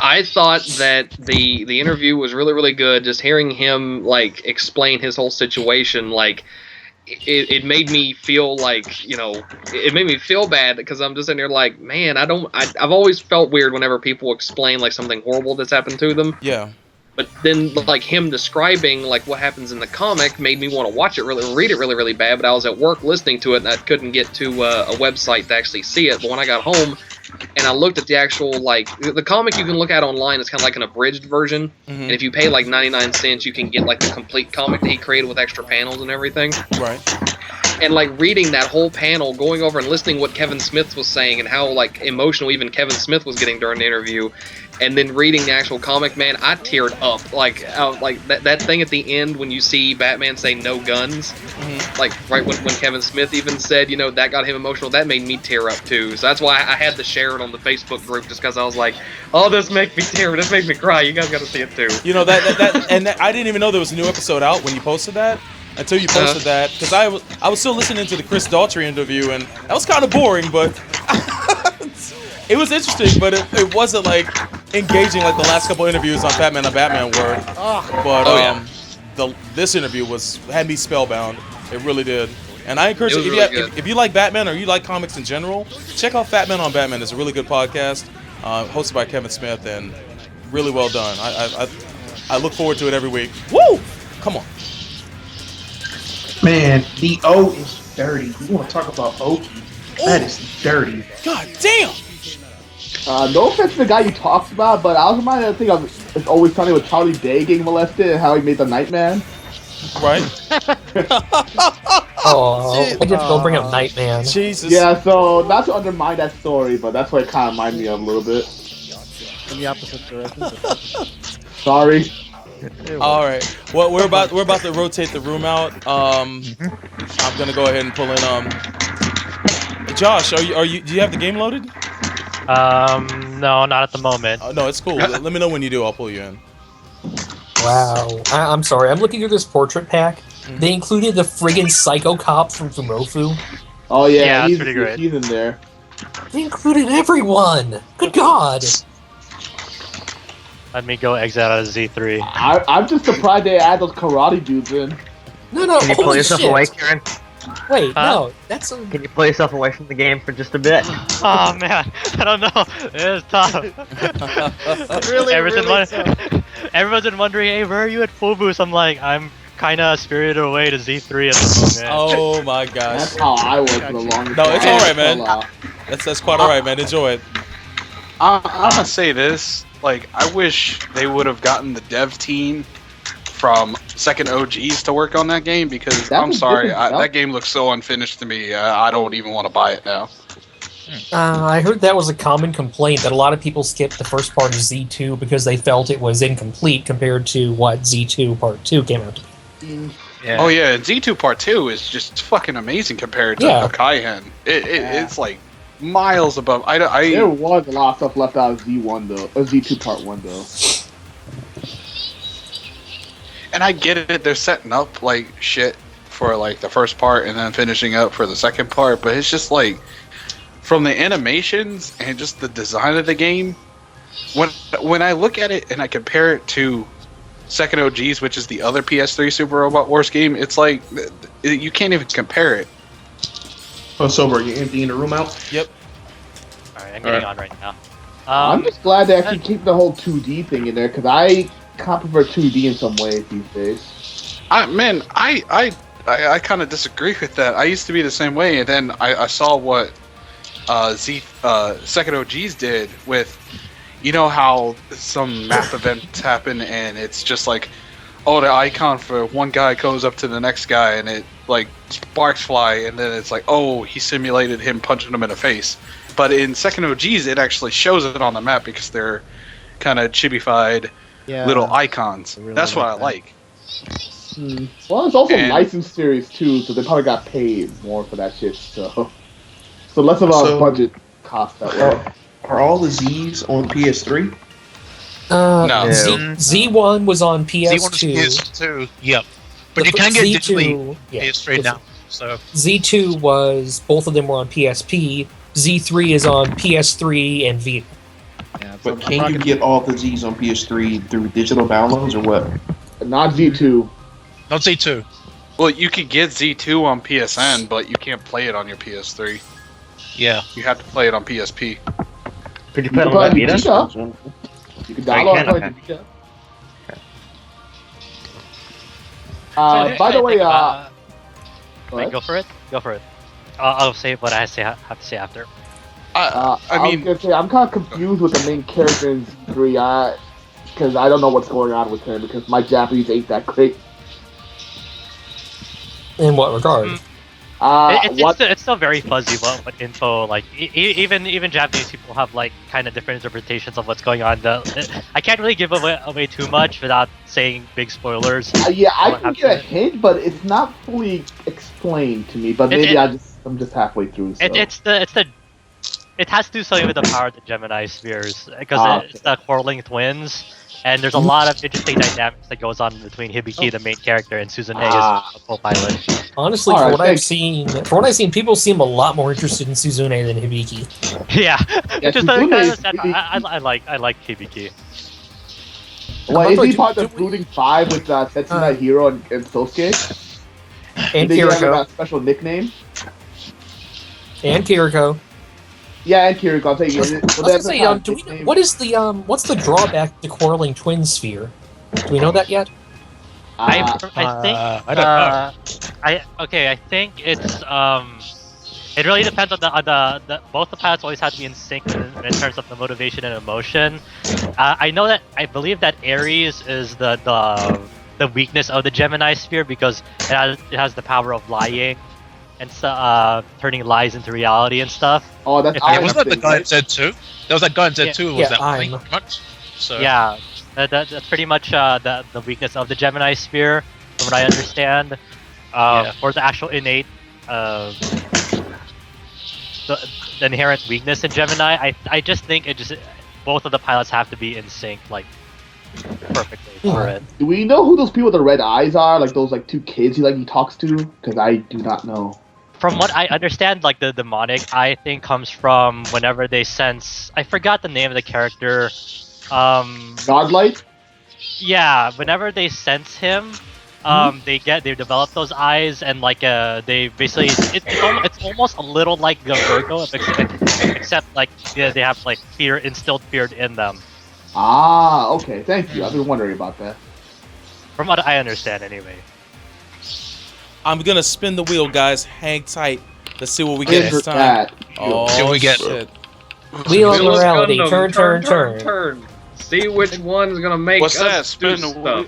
I thought that the interview was really, really good. Just hearing him like explain his whole situation, like it made me feel like, it made me feel bad because I'm just in there like, man, I've always felt weird whenever people explain like something horrible that's happened to them. Yeah. But then, like, him describing, like, what happens in the comic made me want to read it really, really bad, but I was at work listening to it, and I couldn't get to a website to actually see it. But when I got home, and I looked at the actual, like, the comic you can look at online is kind of like an abridged version, and if you pay, like, 99 cents, you can get, like, the complete comic that he created with extra panels and everything. Right. And, like, reading that whole panel, going over and listening what Kevin Smith was saying, and how, like, emotional even Kevin Smith was getting during the interview, and then reading the actual comic, man, I teared up. Like that thing at the end when you see Batman say no guns, like right when Kevin Smith even said, that got him emotional, that made me tear up too. So that's why I had to share it on the Facebook group, just because I was like, oh, this makes me cry. You guys got to see it too. And I didn't even know there was a new episode out when you posted that. Until you posted that, because I was still listening to the Chris Daughtry interview, and that was kind of boring, but it was interesting, but it wasn't like engaging like the last couple interviews on Batman were. But this interview had me spellbound. It really did. And I encourage you, if you like Batman or you like comics in general, check out Fat Man on Batman. It's a really good podcast, hosted by Kevin Smith, and really well done. I look forward to it every week. Woo! Come on. Man, the O is dirty. You want to talk about Oki? That is dirty. God damn! No offense to the guy you talked about, but I was reminded of the thing of It's Always Sunny with Charlie Day getting molested and how he made the Nightman. Right? I guess don't bring up Nightman. Jesus. Yeah, so not to undermine that story, but that's what it kind of reminded me of a little bit. In the opposite direction. Sorry. All right. Well, we're about to rotate the room out. I'm gonna go ahead and pull in. Josh, do you have the game loaded? No, not at the moment. No, it's cool. Let me know when you do. I'll pull you in. Wow. I'm sorry. I'm looking through this portrait pack. They included the friggin' Psycho Cop from Fumofu. Oh yeah, that's pretty great. He's in there. They included everyone. Good God. Let me go exit out of Z3. I'm just surprised they add those karate dudes in. No. Can you pull yourself away, Kieran? Wait, no. That's a... Can you pull yourself away from the game for just a bit? Oh man, I don't know. It's tough. Everyone's been wondering, hey, where are you at full boost? I'm like, I'm kind of spirited away to Z3 at the moment. Oh my gosh. That's how I was for the longest time. No, it's alright, man. That's quite alright, man. Enjoy it. I'm gonna say this. Like, I wish they would have gotten the dev team from second OGs to work on that game, because I'm sorry, that game looks so unfinished to me. I don't even want to buy it now. I heard that was a common complaint, that a lot of people skipped the first part of Z2 because they felt it was incomplete compared to what Z2 Part 2 came out to be. Yeah. Oh yeah, and Z2 Part 2 is just fucking amazing compared to Kaihen. It's like miles above. There was a lot of stuff left out of Z1 though, or Z2 Part 1 though. And I get it, they're setting up like shit for like the first part and then finishing up for the second part, but it's just like, from the animations and just the design of the game, when I look at it and I compare it to Second OGs, which is the other PS3 Super Robot Wars game, it's like you can't even compare it. Oh, Sober, you emptying the room out? Yep. Alright, I'm getting on right now. I'm just glad they actually keep the whole 2D thing in there, because I kind of prefer 2D in some ways these days. I kind of disagree with that. I used to be the same way, and then I saw what Second OGs did with, you know how some map events happen and it's just like, oh, the icon for one guy goes up to the next guy and it like sparks fly, and then it's like, oh, he simulated him punching him in the face. But in Second OGs, it actually shows it on the map because kind of chibified Yeah. little icons. I really That's what I like like. Well, it's also And- licensed series too, so they probably got paid more for that shit. So less of a So- budget cost that way. Are all the Z's on PS3? No. Z1 was on PS2. Z1 is PS2, yep. But The you can get Z2 digitally yeah. PS3 now. So Z2 was, both of them were on PSP. Z3 is on PS3 and Vita. Yeah, But can you get all the Z's on PS3 through digital downloads or what? Not Z2. not Z2. Well, you could get Z2 on PSN, but you can't play it on your PS3. Yeah. You have to play it on PSP. Could you You play it can on play it Vita? on Vita. You can download and play it on Vita. By the way, Wait, go for it. Go for it. I'll say what I have to say after. I mean, was gonna say, I'm kind of confused with the main character in Z3, because I don't know what's going on with him, because my Japanese ain't that great. In what regard? It's still very fuzzy what info, like, even Japanese people have, like, kind of different interpretations of what's going on. I can't really give away too much without saying big spoilers. Yeah, I can get a hint, but it's not fully explained to me, but maybe I'm just halfway through. So. It has to do something with the power of the Gemini spheres, because it's the quarreling twins, and there's a lot of interesting dynamics that goes on between Hibiki, the main character, and Suzune as a co-pilot. Honestly, for what I've seen, people seem a lot more interested in Suzune than Hibiki. Yeah, just Suzune kind is of sad. really- I like Hibiki. Well, is he part of the Brooding Five with Setsuna Hiro and Sosuke? And Did they have Kiriko. a special nickname? And Kiriko. Yeah, and Kiriko. I'll take it. I was gonna say, what is the what's the drawback to quarreling twin sphere? Do we know that yet? I think I don't know. I think it's it really depends on the both the pilots always have to be in sync in terms of the motivation and emotion. I believe that Aries is the weakness of the Gemini sphere because it has the power of lying and turning lies into reality and stuff. Oh, that's Wasn't that the guy in Z2? There was that guy in Z2 was that I'm. pretty much. So Yeah, that's pretty much the weakness of the Gemini sphere, from what I understand. For the actual innate, the inherent weakness in Gemini, I just think both of the pilots have to be in sync, like, perfectly for it. Do we know who those people with the red eyes are? Like those two kids he talks to? Because I do not know. From what I understand, like the demonic eye thing comes from whenever they sense. I forgot the name of the character. Godlight? Yeah, whenever they sense him, they develop those eyes and they basically it's almost a little like the Virgo, except they have instilled fear in them. Ah, okay. Thank you. I've been wondering about that. From what I understand, anyway. I'm gonna spin the wheel, guys. Hang tight. Let's see what we get this time. That. Oh, See what we get. shit. Wheel of Wheel of morality. Gundam, Turn. See which one's gonna make What's us that? Spin do the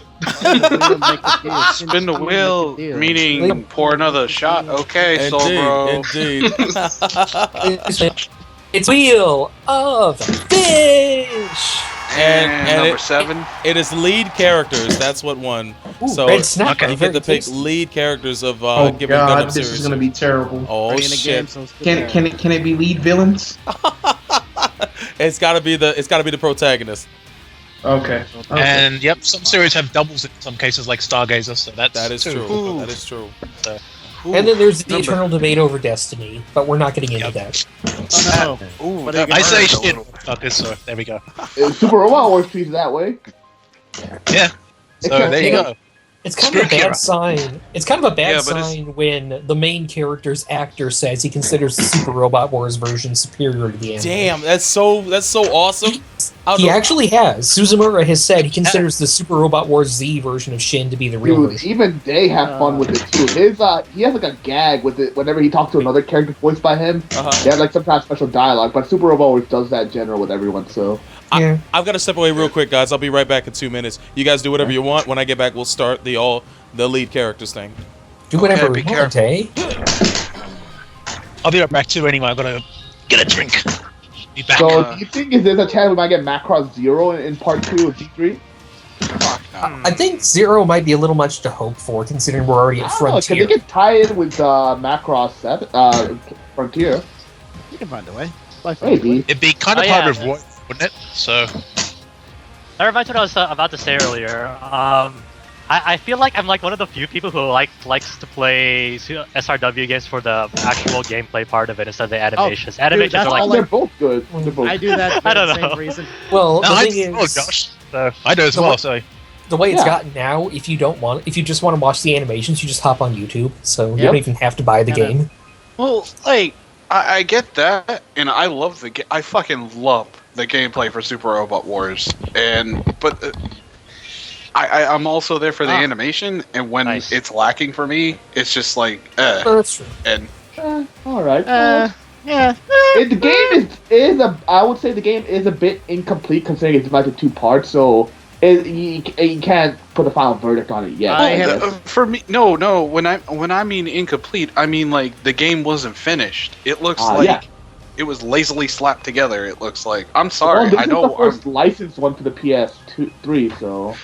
stuff. Spin the wheel, meaning pour another shot. Okay, so bro. Indeed. It's Wheel of Fish. And number it- 7. It is lead characters. That's what won. Ooh, So red snapper. you get to Very pick tasty. lead characters of Oh given god, Gundam this series. is gonna be terrible. Oh shit! Can it be lead villains? It's gotta be the protagonist. Okay. And yep, some series have doubles in some cases, like Stargazer. So That is two. true. That is true. And then there's the eternal debate over Destiny, but we're not getting into that. Oh no. Ooh, What are you I gonna say do? shit. Okay, so there we go. Super Robot Wars treats that way. Yeah. So there you go. It's kind of a Screw bad Kira. sign. It's kind of a bad Yeah, but sign when the main character's actor says he considers the Super Robot Wars version superior to the anime. Damn, that's so awesome. He actually has. Suzumura has said he considers the Super Robot Wars Z version of Shin to be the real Dude, version. even they have fun with it too. He has a gag with it whenever he talks to another character voiced by him. They have some kind of special dialogue, but Super Robot always does that in general with everyone. So Yeah. I've got to step away real quick, guys. I'll be right back in 2 minutes. You guys do whatever you want. When I get back, we'll start the lead characters thing. Do whatever be we want, eh? I'll be right back too. Anyway, I'm gonna get a drink. Be back. So, do you think is there a chance we might get Macross Zero in part 2 of Z3? Fuck no. I think Zero might be a little much to hope for, considering we're already at Because Frontier. they could tie in with Macross 7, Frontier. You can find a way. By Maybe. It'd be kind of Oh, hard yeah. to avoid, wouldn't it? So, That reminds me what I was about to say earlier. I feel like I'm like one of the few people who likes to play SRW games for the actual gameplay part of it instead of the animations. Animations that's are like all They're both good. They're both I do that for I don't the know. same reason. Well, the no, I thing oh is, gosh, so I do as The well. what- So the way it's Yeah. gotten now, if you just want to watch the animations, you just hop on YouTube, so you Yep. don't even have to buy the Yeah. game. Well, like I get that, and I love the game. I fucking love the gameplay for Super Robot Wars, but I'm also there for the animation, and when Nice. it's lacking for me, it's just like Oh, that's true. and all right. Yeah. The game is I would say the game is a bit incomplete considering it's divided into 2 parts, so you can't put a final verdict on it yet. I I have- guess. for me, no. When I mean incomplete, I mean like the game wasn't finished. It looks like yeah. it was lazily slapped together. It looks like. I'm sorry. Well, this I is know. the first licensed one for the PS3, so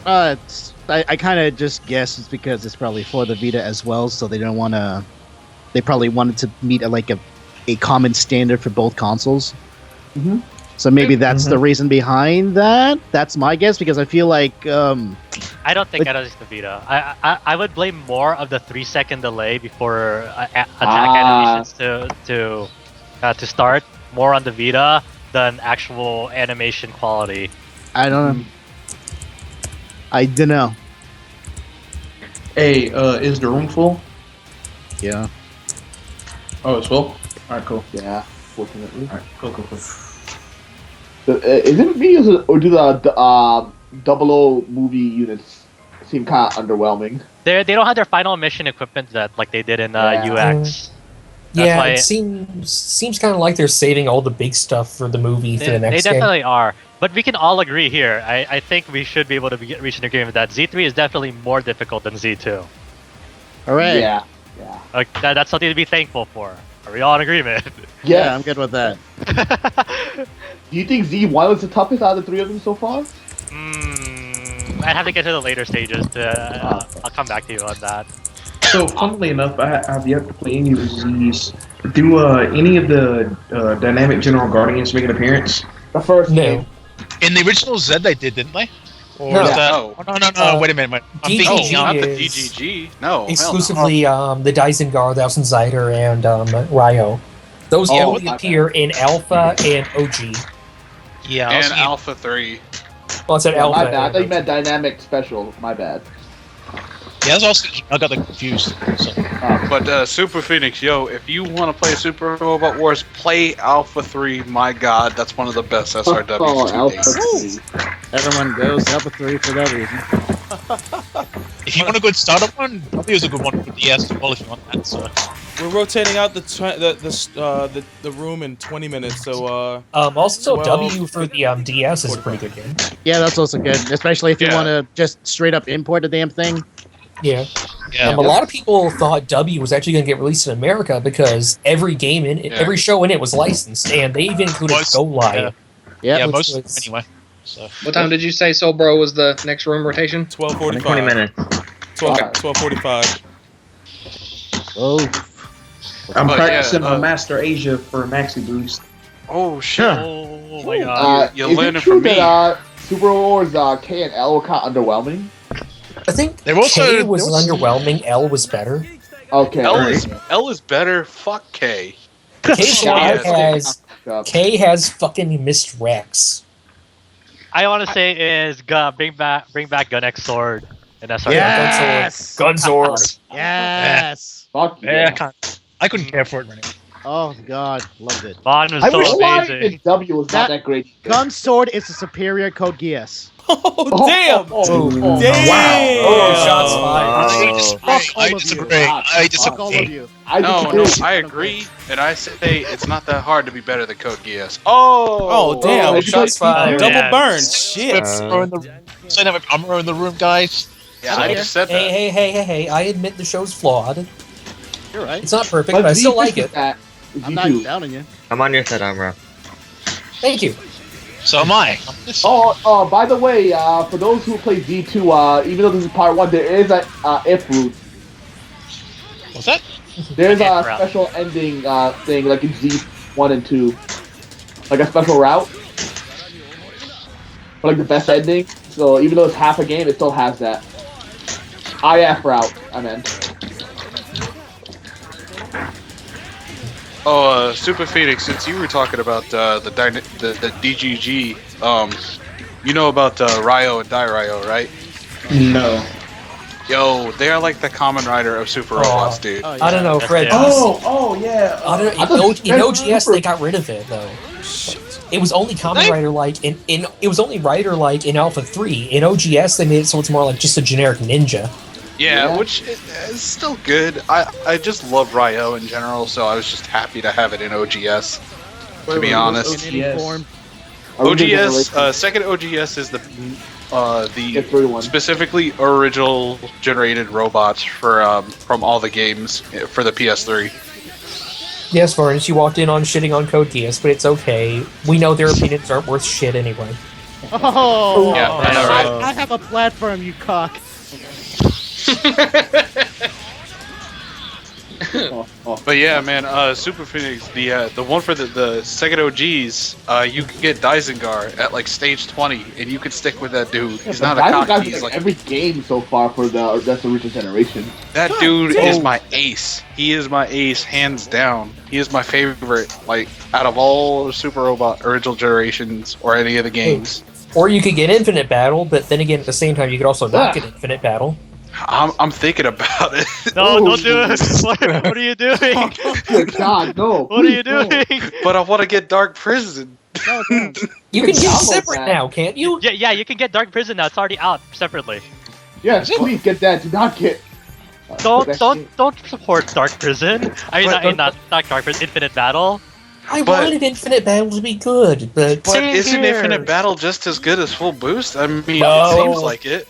I kind of just guess it's because it's probably for the Vita as well, so they don't want to. They probably wanted to meet a common standard for both consoles. Mhm. So maybe that's the reason behind that. That's my guess because I feel like I don't think that is the Vita. I would blame more of the 3-second delay before attack animations to start more on the Vita than actual animation quality. I don't know. I don't know. Hey, is the room full? Yeah. Oh, it's full? Alright, cool. yeah, fortunately. Alright, cool. Is it me or do the 00 movie units seem kind of underwhelming? They don't have their final mission equipment that like they did in UX. Yeah, why it seems kind of like they're saving all the big stuff for the movie for the They next game. definitely are. But we can all agree here. I think we should be able to reach an agreement that Z3 is definitely more difficult than Z2. All right. Yeah. Like, that's something to be thankful for. Are we all in agreement? Yeah, I'm good with that. Do you think Z1 was the toughest out of the 3 of them so far? I'd have to get to the later stages. I'll come back to you on that. So, funnily enough, I've yet to play any of the Z's. Do any of the Dynamic General Guardians make an appearance? The first game. in the original Z they did, didn't they? Or No. is that? No. Oh, no. Wait a minute. I'm DGG thinking. Not the is DGG. No. exclusively the Dysengar, the Außenseiter, and Ryo. Those Oh, only my appear in Alpha and OG. Yeah, I And was thinking- Alpha 3. Well, it's at Yeah, Alpha. my bad. I and thought you OG. meant Dynamic Special. My bad. yeah, I was also thinking. I got that confused. So. But Super Phoenix, yo, if you want to play Super Robot Wars, play Alpha 3. My God, that's one of the best SRWs Oh, to Alpha date. 3. Everyone goes Alpha 3 for that reason. If you want a good startup one, probably is a good one for DS as well if you want that. So. We're rotating out the room in 20 minutes, so Also, Well- W for the DS is a pretty good game. Yeah, that's also good, especially if you Yeah. want to just straight up import the damn thing. Yeah. Yeah. A lot of people thought W was actually going to get released in America because every game in it, Yeah. every show in it was licensed, and they even included Was- Go Live. yeah. Yeah, Yeah, which most was- anyway. So. What time did you say Sobro was the next room rotation? 12:45. 20 minutes. 12:45. Oh, I'm But, practicing yeah, on Master Asia for Maxi Boost. Oh, shit. Oh my god. You're Is learning it true from me. that Super Wars K and L were kind of underwhelming? I think They're also- K was there was- underwhelming, L was better. Okay. L is better. Fuck K. K has fucking missed Rex. I want to say is bring back Gunx Sword in SRW. yes! Gunzord. Yes! Fuck Yeah, yeah. I couldn't care for it anyway. Oh god, loved it. Bond was I so wish why amazing. W was not that great. Gun Sword is a superior Code Geass. Oh, damn! Damn! Oh, shots fired. I disagree. Fuck all I of you. disagree. I Fuck all of disagree. you. No, I agree, and I say it's not that hard to be better than Code Geass. Oh, Damn! shots fired. Double Yeah. burn. Shit. Saying that with armor in the room, guys. yeah, I just said that. Hey, I admit the show's flawed. You're right. It's not perfect, but I still like it. I'm not G2. doubting you. I'm on your side, Amra. Thank you. So am I. By the way, for those who play G2, even though this is part 1, there is a if route. What's that? There's a If route. special ending thing, like in Z1 and 2. Like a special route. For like the best ending. So even though it's half a game, it still has that. IF route, I meant. Oh, Super Phoenix, since you were talking about the DGG, you know about Ryo and Ryo, right? No. Yo, they are like the common rider of Super Robots, dude. Oh, yeah. I don't know, Fred. Yeah. Yeah. I don't, I thought in Fred OGS Super- they got rid of it though. It was only Kamen Rider like in it was only Rider like in Alpha 3. In OGS they made it so it's more like just a generic ninja. Yeah, Yeah. which is still good. I just love Ryo in general, so I was just happy to have it in OGS, to be honest. In any form. OGS, second OGS is the F31. specifically original generated robots for from all the games for the PS3. Yes, Varnish, you walked in on shitting on Code Geass, but it's okay. We know their opinions aren't worth shit anyway. Oh, Yeah, I know, right? I have a platform, you cock. But yeah, man, Super Phoenix, the one for the second OGs, you can get Dysengar at like stage 20, and you can stick with that dude. He's not a cock. He's like every game so far for that's the original generation. that dude is my ace. He is my ace, hands down. He is my favorite, like out of all the Super Robot original generations or any of the games. Or you could get Infinite Battle, but then again at the same time you could also not get Infinite Battle. I'm thinking about it. No, don't do it. What are you doing? Oh God, no! What are you please, no. doing? But I want to get Dark Prison. No, no. You can get download separate that. now, can't you? Yeah, you can get Dark Prison now. It's already out separately. Yes, please get that. Do not get. Don't support Dark Prison. I mean, not Dark Prison. Infinite Battle. I But- wanted Infinite Battle to be good, but But Same isn't here. Infinite Battle just as good as Full Boost? I mean, No. it seems like it.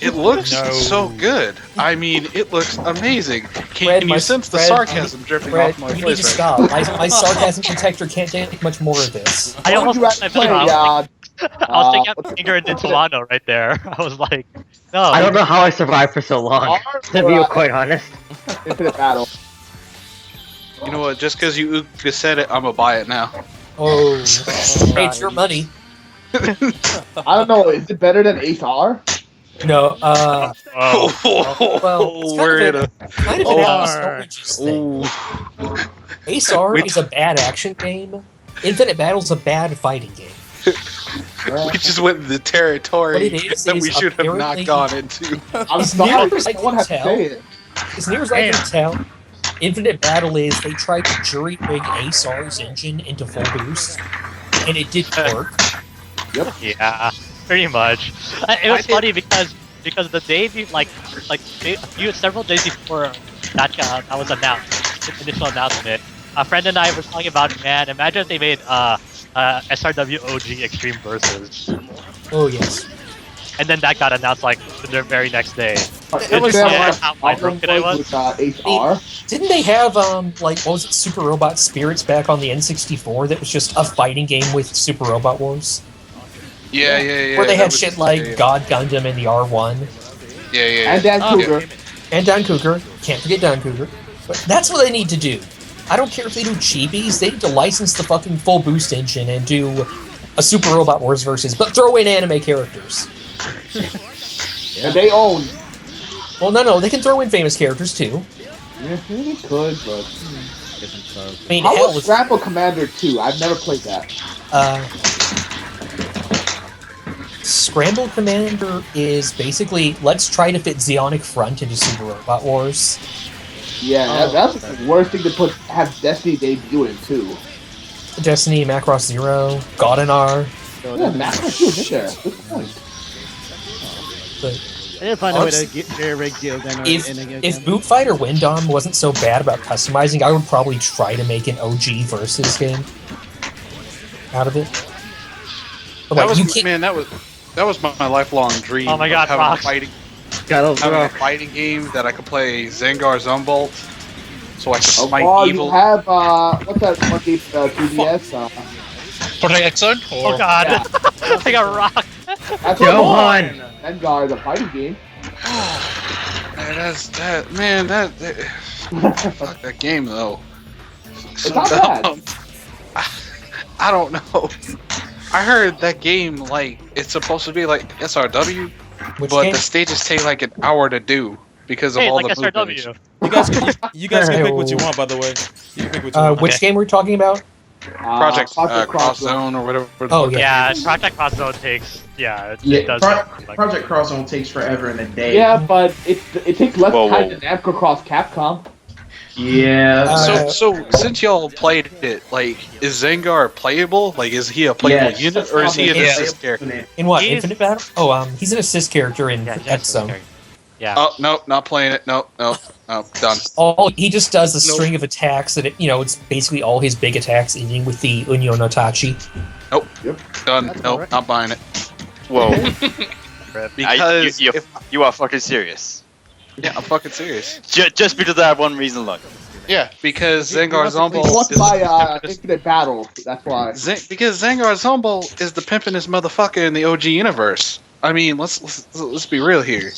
It looks so good. I mean, it looks amazing. Can Fred, you my- sense the Fred, sarcasm dripping Fred, off my you need voice to right stop. My sarcasm detector can't take much more of this. I almost you actually play, I was thinking what's of finger into Solano right there. I was like, no. I don't know how I survived for so long, to be quite honest. Infinite Battle. You know what? Just because you said it, I'm gonna buy it now. Oh, hey, it's your money. I don't know. Is it better than Ace R? No, well, it's We're in a. kind of an Alice Oranges thing. Ace R is a bad action game. Infinite Battle's a bad fighting game. We just went in the territory What it is that we should have not apparently- gone into. I'm As near sorry. as I I don't have to can say it. As near as I can tell, Infinite Battle is they tried to jury rig Ace R's engine into full boost, and it didn't work. Yeah, pretty much. It was funny because the day several days before that was announced, the initial announcement, a friend and I were talking about, man, imagine if they made SRW OG Extreme Versus, Oh yes. and then that got announced like the very next day. It was how broken I was. With Ace R. Didn't they have like what was it, Super Robot Spirits back on the N64 that was just a fighting game with Super Robot Wars? Yeah. Where they that had was- shit like yeah, God Gundam and the R1. Yeah. And Dan Cougar. And Don Cougar. Can't forget Don Cougar. But that's what they need to do. I don't care if they do cheapies, they need to license the fucking full boost engine and do a Super Robot Wars versus, but throw in anime characters. And they own. Well, no, they can throw in famous characters too. Yeah, they could, but. I mean, How hell, was with, Scrapple Commander 2? I've never played that. Scramble Commander is basically, let's try to fit Zeonic Front into Super Robot Wars. Yeah, that's the worst thing to have Destiny debut in too. Destiny, Macross Zero, Godinar. Yeah, Macross 2 is in there. Good point. But I didn't find a way to get jerry-rig if Boot Fight or Windom wasn't so bad about customizing, I would probably try to make an OG versus game out of it. But That like, you was can't, man. That was my lifelong dream. Oh my God, having a Fox. fighting Gotta having a fighting game that I could play Zangar Zumbolt, So I smite you evil. have what's that one game 3DS? Project X Zone? Or... Oh god. Yeah. I got rocked. That's Johan! Vanguard, the fighting game. Man, fuck that game though. It's not bad. I don't know. I heard that game like it's supposed to be like SRW, Which but game? the stages take like an hour to do because of Hey, all like the movement. SRW. You guys can pick what you want, by the way. You can pick what you want. Which game we're talking about? Project Cross Zone or whatever. Oh, Yeah, Project Cross Zone takes. Yeah, it Yeah, does. Project Cross Zone takes forever in a day. Yeah, but it takes less Whoa, time whoa. than Namco Cross Capcom. Yeah. So since y'all played it, like, is Zengar playable? Like, is he a playable Yes. unit or is he an assist character? In what? He's- Infinite Battle? Oh, he's an assist character in X Zone. Yeah. Oh no, not playing it. No, done. All he just does a Nope. string of attacks that it's basically all his big attacks ending with the Unyo no Tachi. Nope. Yep. Done. That's Nope. alright. Not buying it. Whoa. Because You are fucking serious. yeah, I'm fucking serious. Just because of that one reason alone. Yeah, because Zengar He Zombo wants to is buy Infinite Battle. That's why. because Zengar Zombo is the pimpinest motherfucker in the OG universe. I mean, let's be real here.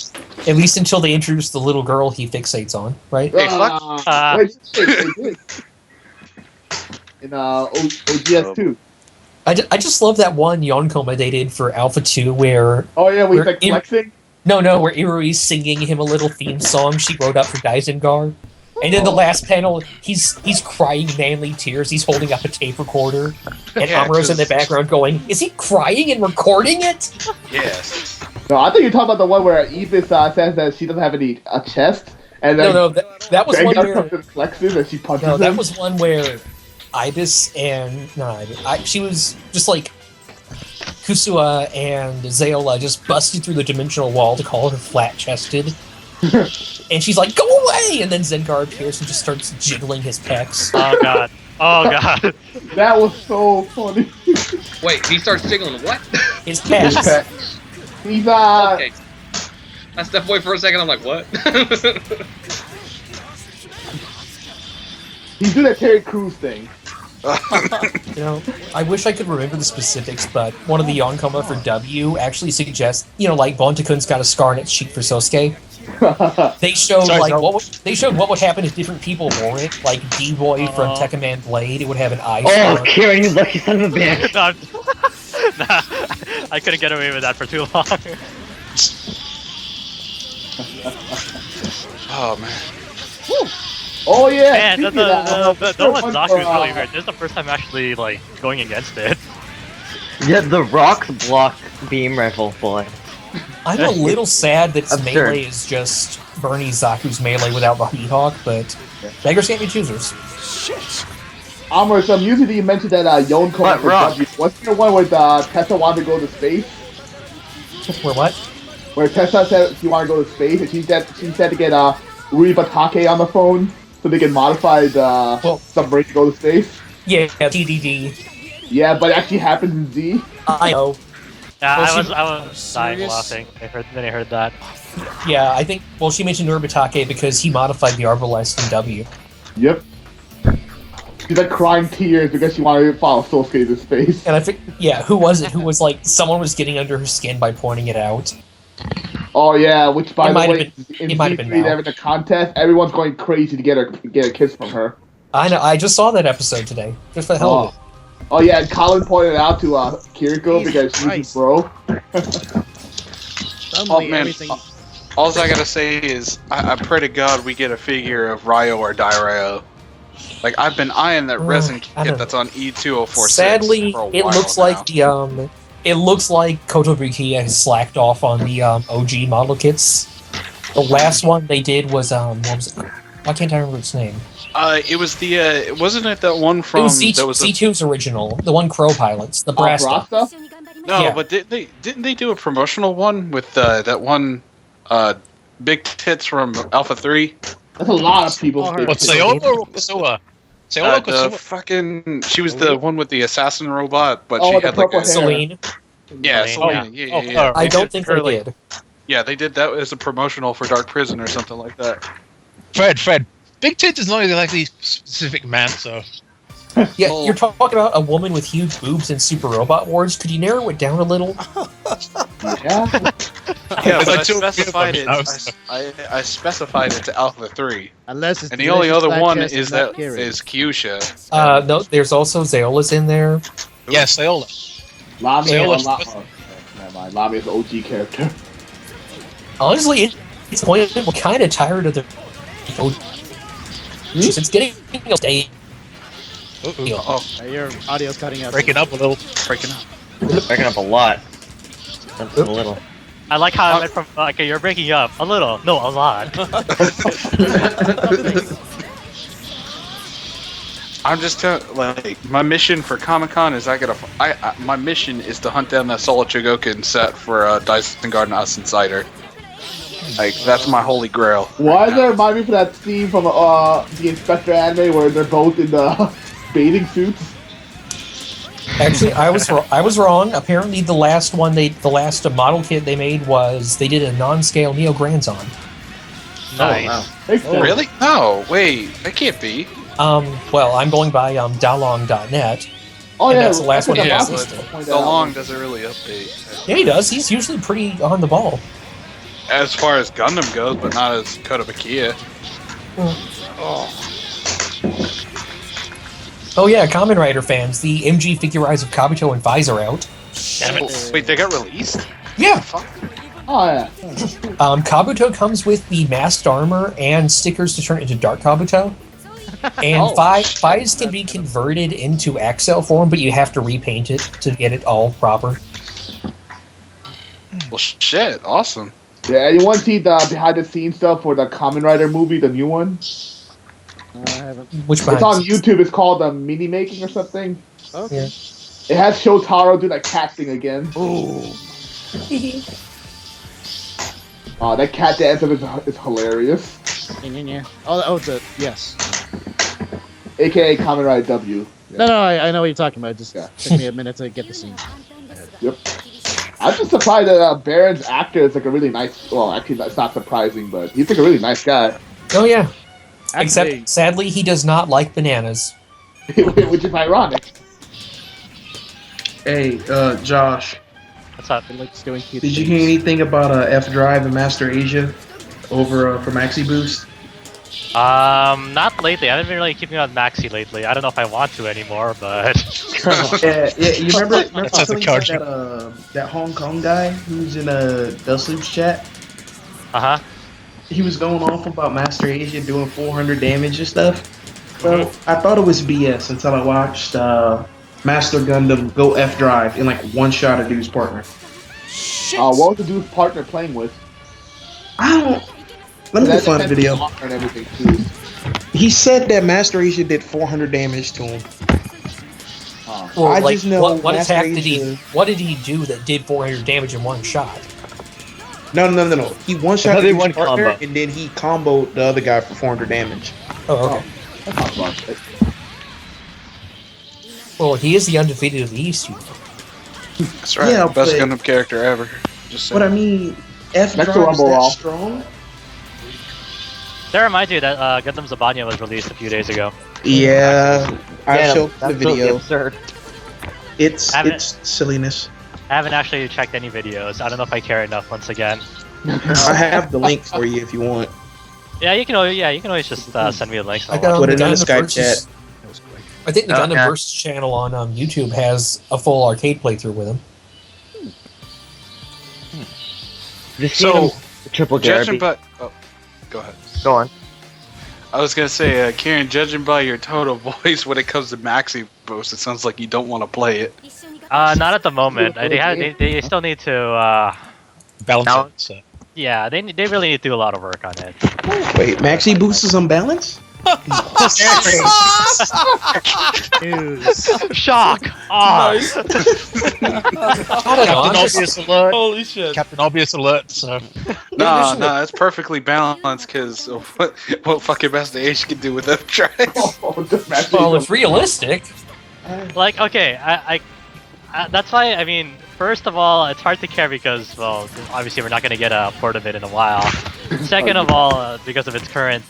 At least until they introduce the little girl he fixates on, right? Hey, fuck. Wait, they did. In OGS 2. I just love that one Yonkoma they did for Alpha 2 where Oh yeah, we We're like in- flexing. where Irui's singing him a little theme song she wrote up for Daisengar. And in the last panel, he's crying manly tears. He's holding up a tape recorder, and Yeah, Amuro's in the 'cause- background going, "Is he crying and recording it?" Yes. No, I think you're talking about the one where Evis says that she doesn't have a chest, and then No, that was one Zengar where comes and flexes and she punches no, that him. was one where Ibis and she was just like Kusua and Zayola just busted through the dimensional wall to call her flat-chested. And she's like, "Go away!" And then Zengar appears and just starts jiggling his pecs. Oh god. Oh god. That was so funny. Wait, he starts jiggling what? His pecs. He's Okay. I stepped away for a second. I'm like, what? he's doing that Terry Crews thing. I wish I could remember the specifics, but one of the Yonkoma for W actually suggests, like Bontakun's got a scar on its cheek for Sosuke. They showed what would happen if different people wore it. Like D-Boy from Tekkaman Blade, it would have an eye Oh, scar. Kieran, you lucky son of a bitch. Nah, I couldn't get away with that for too long. Oh man. Oh yeah. Man, speaking of that, the one for, Zaku is really weird. This is the first time actually like going against it. Yeah, the rocks block beam rifle boy. I'm a little sad that its Absurd. melee is just Bernie Zaku's melee without the Heat Hawk, but beggars can't be choosers. Amor, some music that you mentioned that Yonkoma What for rock? W. What's the one where Tessa wanted to go to space? Where what? Where Tessa said she wanted to go to space and she said to get Rui Batake on the phone so they can modify the submarine to go to space. Yeah, TDD. Yeah, but it actually happens in Z. I know. Yeah, Well, I was dying laughing. I heard that. Yeah, I think. Well, she mentioned Urbatake because he modified the Arbalest in W. Yep. She's like crying tears because she wanted to follow Sosuke to space. And I think, who was it? Who was like someone was getting under her skin by pointing it out? Oh yeah, which by It the might have way, been- in it might have been Z3 Mal. they're having a contest. Everyone's going crazy to get a kiss from her. I know. I just saw that episode today. Just for the hell of it. Oh yeah, and Colin pointed it out to Kiriko because she's his bro. Oh man. All I gotta say is, I pray to God we get a figure of Ryo or Dairyo. Like I've been eyeing that resin I kit know. that's on E2046. Sadly, for a it while looks now. like it looks like Kotobukiya has slacked off on the OG model kits. The last one they did was what was it? Why can't I remember its name? It was the wasn't it that one It from was there was a, C2's original, the one Crow pilots, the brass stuff. Rasta? no, yeah. but didn't they do a promotional one with that one big tits from Alpha 3? That's a lot of people. What's Sayola or Kosoa? Sayola or The Kosoa? fucking she was the one with the assassin robot, but Oh, she with the had like purple a hair. Celine. yeah, Oh, Selena, yeah. I They don't did think her, they like- did. Yeah, they did that as a promotional for Dark Prison or something like that. Fred, Big tits is not exactly specific man, so. Yeah, you're talking about a woman with huge boobs in Super Robot Wars. Could you narrow it down a little? Yeah. Yeah, but I Like two specified it. of them I specified it to Alpha 3. Unless it's And the only other delicious one flat chest is and not that Karen. is Kyusha. No, there's also Zeola's in there. Yes, Sayola. Lami Sailor- never mind. Lami is the OG character. Honestly, it's pointed. We're kind of tired of the. It's getting a day. Oh, Your audio's cutting out. Breaking up a little. breaking up. Breaking up a lot. That's a little. I like how I went from okay, you're breaking up a little, no, a lot. I'm just like my mission for Comic Con is my mission is to hunt down that Solo Chogokin set for Dyson Garden Ice Insider. Like that's my holy grail. Why does that remind me of that scene from the Inspector anime where they're both in the bathing suits? Actually, I was wrong. Apparently, the last model kit they made was they did a non-scale Neo Granzon. Nice. Really? No, wait, that can't be. Well, I'm going by Dalong.net. Oh And yeah, that's the last one he Yeah, has. but so long doesn't really update. Yeah, he does. He's usually pretty on the ball. As far as Gundam goes, but not as Kotobukiya. Oh yeah, Kamen Rider fans, the MG figure eyes of Kabuto and Vise are out. Damn it. Wait, they got released? Yeah. Oh yeah. Kabuto comes with the masked armor and stickers to turn it into Dark Kabuto. And Vise can be converted into XL form, but you have to repaint it to get it all proper. Well, shit, awesome. Yeah, you want to see the behind the scenes stuff for the Kamen Rider movie, the new one? I haven't. Which It's on YouTube. It's called Mini Making or something. Okay. Yeah. It has Shotaro do that cat thing again. Ooh. Oh, that cat dance is hilarious. Oh, yes. AKA Kamen Rider W. Yeah. No, I know what you're talking about. It just Yeah. took me a minute to get the scene. Yep. I'm just surprised that Baron's actor is like a really nice. Well, actually, that's not surprising, but he's like a really nice guy. Oh yeah. Actually, Except, sadly, he does not like bananas. Which is ironic. Hey, Josh, What's up? it likes doing cute did you things. hear anything about F Drive and Master Asia over for Maxi Boost? Not lately. I haven't been really keeping on Maxi lately. I don't know if I want to anymore, but Yeah, you remember That's as a telling you card. about that Hong Kong guy who's in Dustloop's chat? uh-huh. He was going off about Master Asia doing 400 damage and stuff. Well, I thought it was BS until I watched Master Gundam go F Drive in like one shot a dude's partner. What was the dude's partner playing with? I don't. Let me find the video. And everything too. He said that Master Asia did 400 damage to him. Well, I like, just know what Master attack did he? Asia- What did he do that did 400 damage in one shot? No. He one shot Another his one partner, combo. and then he comboed the other guy for 400 damage. Oh, okay. That's not wrong. Well, he is the undefeated of the East. You know. That's right. Yeah, Best but- Gundam character ever. Just saying. But I mean, F Next to Drive is Rumble that Raw. strong? That reminds you that Gundam Zabanya was released a few days ago. Yeah, I Yeah, showed that's the video. totally absurd. It's Haven't- it's silliness. I haven't actually checked any videos. I don't know if I care enough once again. I have the link for you if you want. Yeah, you can always just send me the links. I got Put it the in the Gundam Skype Versus- chat. I think the Gundam Okay. Versus channel on YouTube has a full arcade playthrough with him. Just So, seen him triple Judging Garby. by, go ahead. Go on. I was gonna say, Karen, judging by your tone of voice when it comes to Maxi Boost, it sounds like you don't want to play it. Not at the moment. They still need to. Balance it. So. Yeah, they really need to do a lot of work on it. Wait, Maxi Boost is unbalanced? News. Shock! Ah! I don't know. Captain I'm just- Obvious alert. Holy shit. Captain Obvious alert. So. No, it's perfectly balanced because of what fucking Master Ace can do with F Drive. Well, it's realistic. Like, okay, I that's why, I mean, first of all, it's hard to care because, well, obviously we're not going to get a port of it in a while. Second of all, because of its current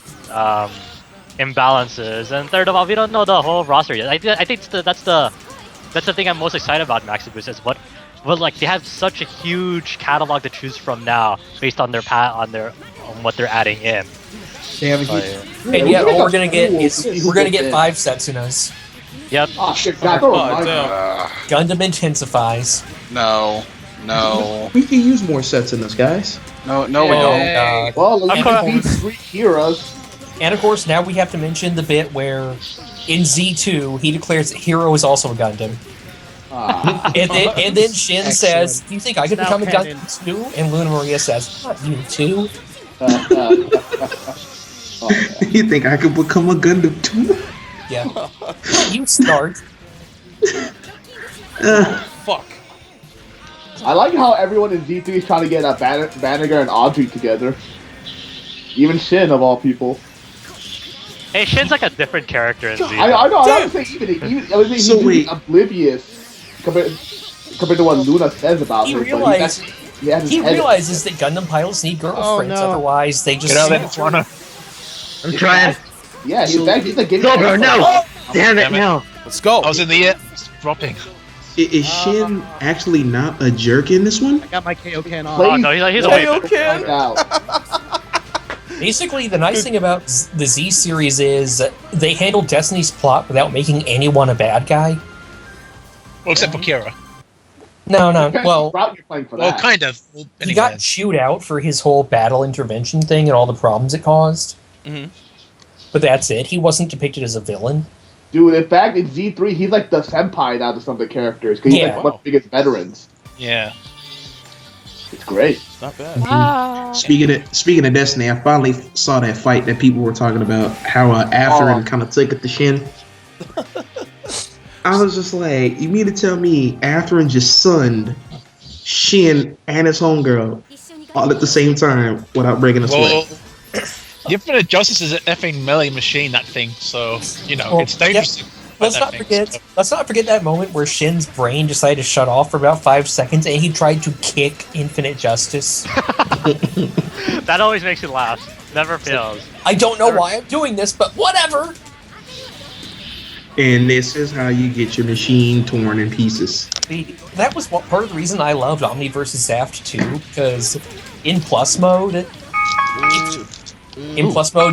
imbalances, and third of all, we don't know the whole roster yet. I think that's the thing I'm most excited about in Maxi Boost is what like they have such a huge catalog to choose from now based on their on what they're adding in. They have a huge. And yet, all we're gonna get is 5 Setsunas. Yep. Oh shit, God, don't remind me. Gundam intensifies. No. We can use more sets in this, guys. No, we don't. God. Well, let's Okay. beat 3 Heroes. And of course, now we have to mention the bit where in Z2 he declares that Hero is also a Gundam. And then Shin says, "Do you think I could become a Gundam too?" And Luna Maria says, "Not you too." You think I could become a Gundam too? Yeah. You start. Fuck. I like how everyone in Z3 is trying to get Banniger and Audrey together. Even Shin, of all people. Hey, Shin's like a different character in Z. I know, I was saying I was saying he's oblivious compared to what Luna says about him. He realizes that Gundam pilots need girlfriends, otherwise they just. I'm trying. Yeah, he's like getting. No, bro, no! Damn it, no! Let's go. I was in the air, dropping. Is Shin actually not a jerk in this one? I got my KO can on. Oh no, he's a KO way can. Basically, the nice thing about the Z series is they handle Destiny's plot without making anyone a bad guy. Well, except for Kira. No. Well, Kind of. he got chewed out for his whole battle intervention thing and all the problems it caused. Mm-hmm. But that's it. He wasn't depicted as a villain. Dude, in fact, in Z3, he's like the senpai now to some of the characters. Because he's like one of the biggest veterans. Yeah. It's great. Not bad. Speaking of Destiny, I finally saw that fight that people were talking about. How Atherin kind of took it to Shin. I was just like, you mean to tell me Atherin just sunned Shin and his homegirl all at the same time without breaking a sweat? The Infinite Justice is an effing melee machine, that thing. So it's dangerous. Let's not forget that moment where Shin's brain decided to shut off for about 5 seconds, and he tried to kick Infinite Justice. That always makes me laugh. Never fails. I don't know why I'm doing this, but whatever. And this is how you get your machine torn in pieces. That was part of the reason I loved Omni vs. Zaft 2, because in plus mode,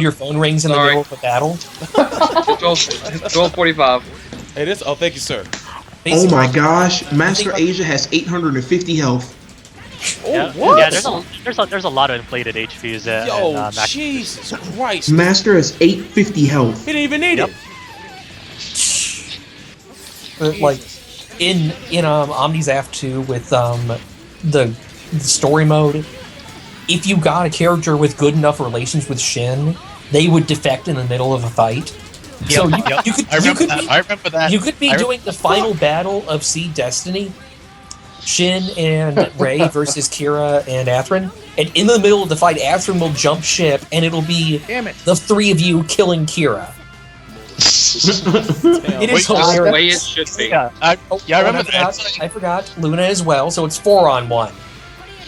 your phone rings in the middle of a battle. 12:45. Hey, this. Oh, thank you, sir. Oh my gosh, Master Asia has 850 health. What? Yeah, there's a lot of inflated HPs. Yo, Jesus Christ. Master has 850 health. He didn't even need it. But like in Omni's Aft 2 with the story mode, if you got a character with good enough relations with Shin, they would defect in the middle of a fight. So you could be doing the final battle of Seed Destiny, Shin and Rei versus Kira and Atherin, and in the middle of the fight, Atherin will jump ship, and it'll be the three of you killing Kira. It is hilarious. The way it should be. I remember that. I forgot Luna as well, so it's 4-on-1.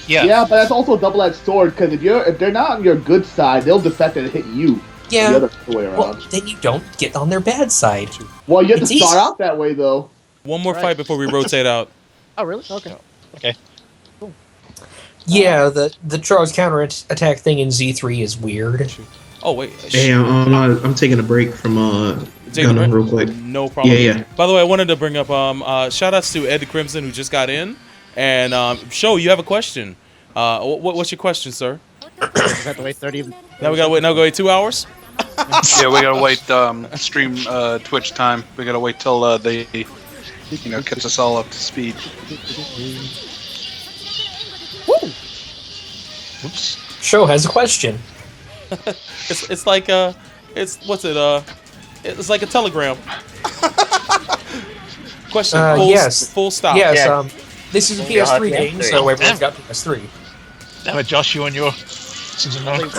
Yeah, but that's also a double-edged sword, because if they're not on your good side, they'll defect and hit you. Yeah. The other way around. Well, then you don't get on their bad side. Well, you have to start out that way, though. One more fight before we rotate out. Oh, really? Okay. Cool. Yeah, the Charles counterattack thing in Z3 is weird. Oh wait. Hey, I'm taking a break from Gundam real quick. No problem. Yeah. By the way, I wanted to bring up shout outs to Ed Crimson who just got in, and Show, you have a question. What's your question, sir? We have to wait 30. Now we gotta wait 2 hours. Yeah, we gotta wait stream Twitch time. We gotta wait till they gets us all up to speed. Woo! Oops. Show has a question. It's like it's like a telegram. Question. Yes. Full stop. Yes. Yeah. This is a PS3 game, so everyone's got PS3. Damn it, Josh, you and your season 9.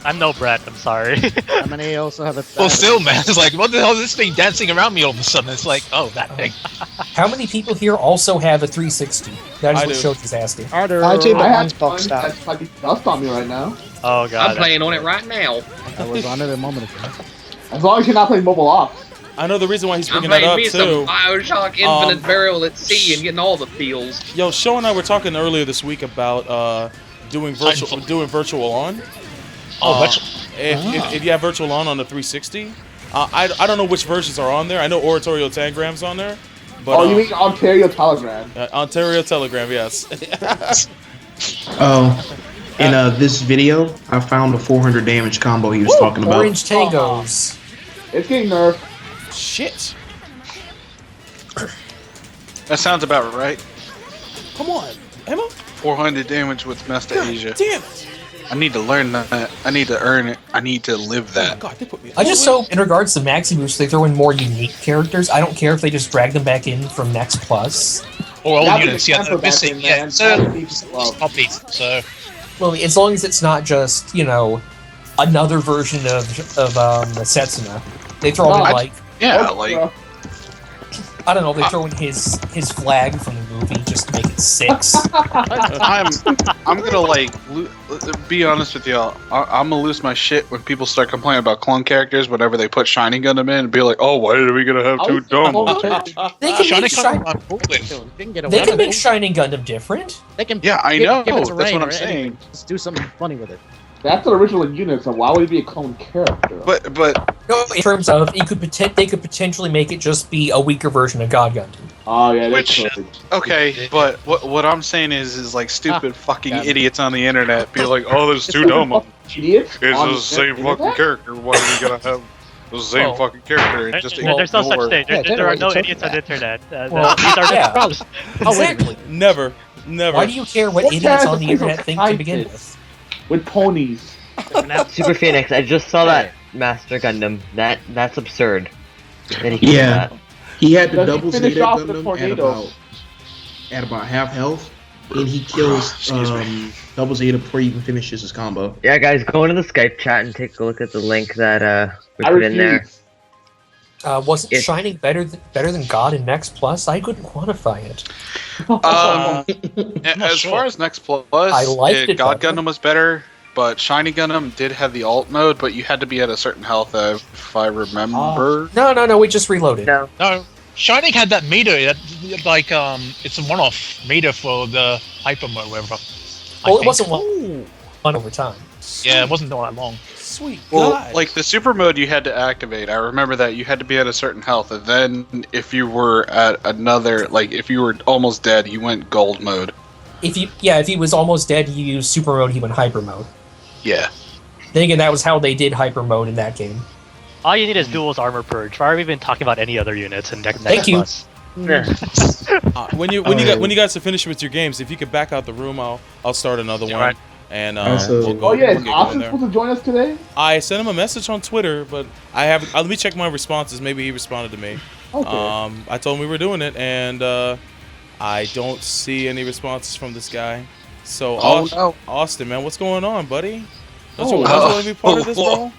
I'm no Brett. I'm sorry. I mean, I also have a. Well, still, man, it's like, what the hell is this thing dancing around me all of a sudden? It's like, oh, that thing. How many people here also have a 360? That is I what do. Shoji is asking. I do. I do, but I mine's have boxed one out. that's fucking dust on me right now. Oh god. I'm playing on it right now. I was on it a moment ago. As long as you're not playing mobile ops. I know the reason why he's I'm bringing that playing up me some too. Bioshock Infinite Burial at Sea and getting all the feels. Yo, Show and I were talking earlier this week about doing virtual on. Oh, that's. If you have virtual on the 360, I don't know which versions are on there. I know Oratorio Tangram's on there. But, Oh, you mean Ontario Telegram? Ontario Telegram, yes. In this video, I found the 400 damage combo he was talking about. Orange Tangos. It's getting nerfed. Shit. That sounds about right. Come on, Emma. 400 damage with Master Asia. Damn it. I need to learn that. I need to earn it. I need to live that. God, they put me. I just hope, in regards to Maxi Boost, they throw in more unique characters. I don't care if they just drag them back in from Next Plus. Or all That'd be units, the yeah, temper they're back missing. in, Yeah, man. so. That'd be love. Copy, so. Well, as long as it's not just, another version of Setsuna. They throw in, Yeah, Oh, like bro. I don't know, they throw in his flag from the movie just to make it 6. I'm gonna be honest with y'all. I'm gonna lose my shit when people start complaining about clone characters whenever they put Shining Gundam in and be like, oh, why are we gonna have two dumb ones? They can Shining make, Gundam, I'm cool with. They can get they away can with make it. Shining Gundam different. They can. Yeah, I give- know. give it to That's Rain what I'm or saying. anything. Just do something funny with it. That's an original unit, so why would it be a clone character? But No, in terms of, they could potentially make it just be a weaker version of God Gundam. Oh yeah, that's Which- perfect. okay, but what I'm saying is like stupid fucking idiots on the internet be like, oh, there's two dumb ones. Idiots? It's on the same internet? fucking character. Why are we gonna have the same Well, fucking character? And just There's no such ignore- thing. Yeah, There are no generally, idiots on the internet. Well, These are yeah. Oh, wait a Exactly. Never. Why do you care what What idiots kind on of the things internet are think to begin kindness? with? With ponies. Super Phoenix, I just saw that Master Gundam. That's absurd. That he can do Yeah. that. He had the Does he double finish Zeta off the Gundam tornado? at about half health, and he kills double Zeta before he even finishes his combo. Yeah, guys, go into the Skype chat and take a look at the link that we I put in there. refuse. Wasn't It's- Shining better than God in Next Plus? I couldn't quantify it. As far as Next Plus, I liked it God better. Gundam was better, but Shiny Gundam did have the alt mode, but you had to be at a certain health, if I remember. No, we just reloaded. No. No, Shining had that meter, it's a one-off meter for the hyper mode, whatever. Well, it wasn't one over time. Yeah, it wasn't all that long. Sweet Well, God. like the super mode you had to activate. I remember that you had to be at a certain health, and then if you were at another, like if you were almost dead, you went gold mode. If he was almost dead, you used super mode, he went hyper mode. Yeah. Then again, that was how they did hyper mode in that game. all you need is duel's armor purge. Why are we even talking about any other units in Next Thank you. Plus? When you guys are finished with your games, if you could back out the room, I'll start another one. Right. And Also- we'll go. Oh yeah, we'll is get going Austin there. supposed to join us today? I sent him a message on Twitter, but let me check my responses. Maybe he responded to me. Okay. I told him we were doing it, and I don't see any responses from this guy. So, no. Austin, man, what's going on, buddy? Don't Oh, you no. want to be part of this, bro?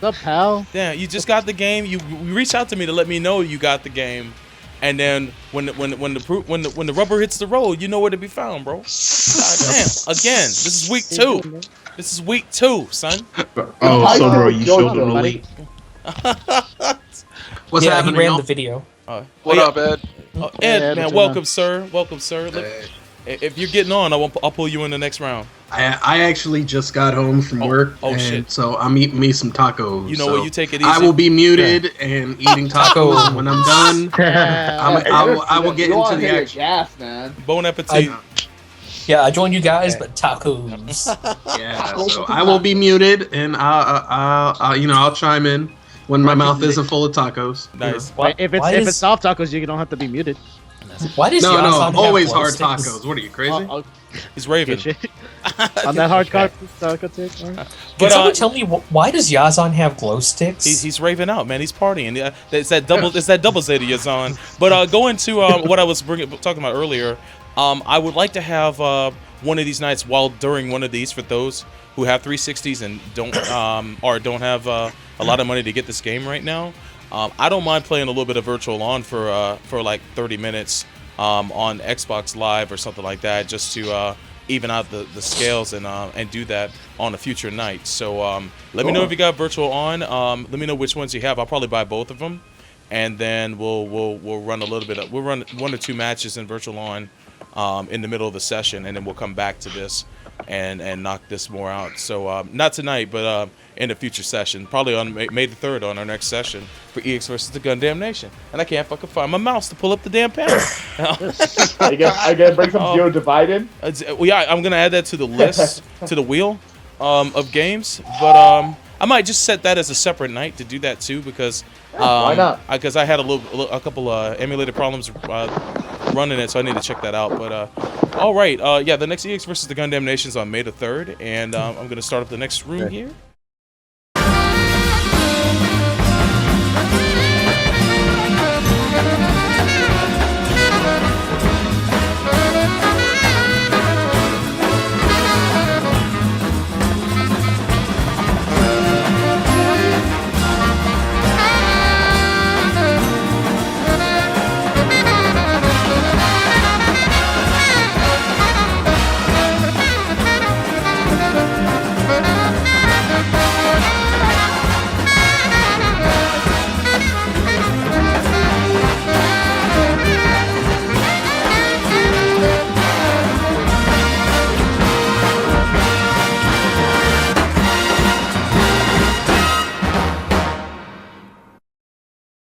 What's up, pal? Damn, you just got the game. You reached out to me to let me know you got the game, and then when the rubber hits the road, you know where to be found, bro. God damn. Again, this is week 2. This is week 2, son. Oh, so bro, you showed Jojo, them buddy. late. What's yeah, happening? he ran y'all? the video. What up, Ed? Ed, man, what's welcome, sir. Welcome, sir. Hey. If you're getting on, I'll pull you in the next round. I actually just got home from work, oh, and shit. so I'm eating me some tacos. You know so what? You take it easy. I will be muted and eating tacos when I'm done. I will get You into wanna the hit your action. gas, man. Bon appetit. Yeah, I joined you guys, but tacos. Yeah, so I will be muted, and I'll chime in when my mouth isn't full of tacos. Nice. If it's soft tacos, you don't have to be muted. Why does No, Yazan have always glow hard sticks? tacos. What are you crazy? He's raving. On that hard taco tick. Can But, someone tell me why does Yazan have glow sticks? He's raving out, man. He's partying. It's that double Zeta Yazan. But going to what I was talking about earlier, I would like to have one of these nights while during one of these for those who have 360s and don't have a lot of money to get this game right now. I don't mind playing a little bit of Virtual On for like 30 minutes on Xbox Live or something like that, just to even out the scales and do that on a future night. So let me know if you got Virtual On. Let me know which ones you have. I'll probably buy both of them, and then we'll run a little bit. We'll run 1 or 2 matches in Virtual On in the middle of the session, and then we'll come back to this and knock this more out. So not tonight, but in a future session, probably on May the 3rd on our next session for EX versus the Gundam Nation. And I can't fucking find my mouse to pull up the damn panel. I gotta bring some Zero Divide in. Well, yeah, I'm gonna add that to the list, to the wheel of games. But I might just set that as a separate night to do that too, because why not? Because I had a couple emulated problems running it, so I need to check that out. But all right, yeah, the next EX versus the Gundam Nation is on May the 3rd, and I'm gonna start up the next room here.